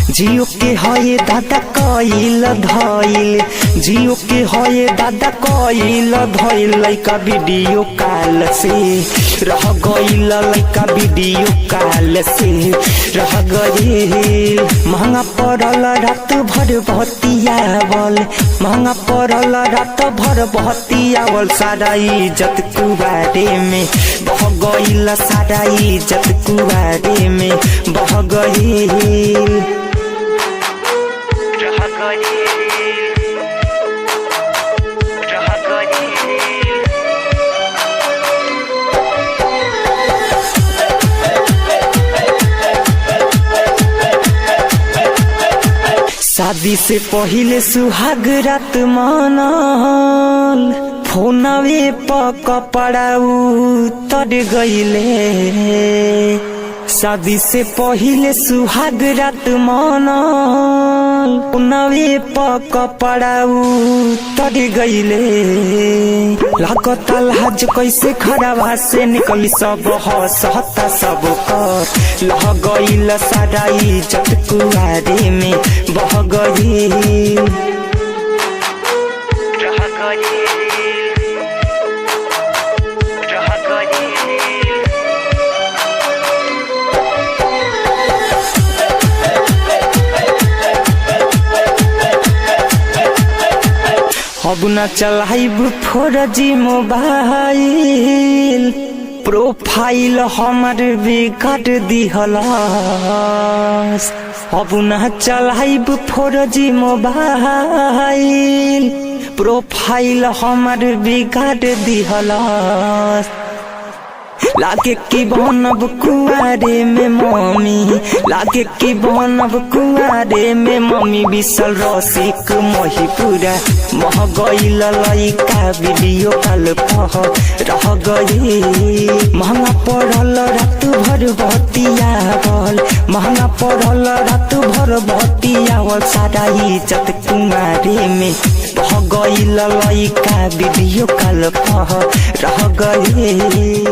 जियो के हये दादा कइल धइल, जियो के हये दादा कइल धइल, लइका वीडियो कॉल से रह गइल, लइका वीडियो कॉल से रह गइल। महंगा पड़ल रात भर बहतियावल, महंगा पड़ल रात भर बहतियावल, सारा इज्जत कुबारे में बह गइल, सारा इज्जत कुबारे में बह गइल। शादी से पहिले सुहाग रात मनल, फोनवे पर कपड़ा उतर गइले। शादी से पहिले सुहाग रात मनल, फोनवे पर कपड़ा उतर गइले। लागत लाज कैसे खराबा से निकली, सब हंसता सब कर लह गइल, सारा इज्जत कुआरे में बह गइल। अब न चलाइब 4G मोबाइल, प्रोफाइल हमर बिगाड़ दिहलस। अब न चलाइब 4G मोबाइल, प्रोफाइल हमर बिगाड़ दिहलस। लागे की बनब कुआरे में मम्मी, लागे की बनब कुआरे में मम्मी, विसल रसिक महिपुरा मह गइल, लइका वीडियो कॉल पह रह गइल। महंगा पड़ल रात भर बहतियावल, महंगा पड़ल रात भर बहतियावल, सारा इज्जत कुआरे में बह गइल, लइका वीडियो कॉल पह रह गइल।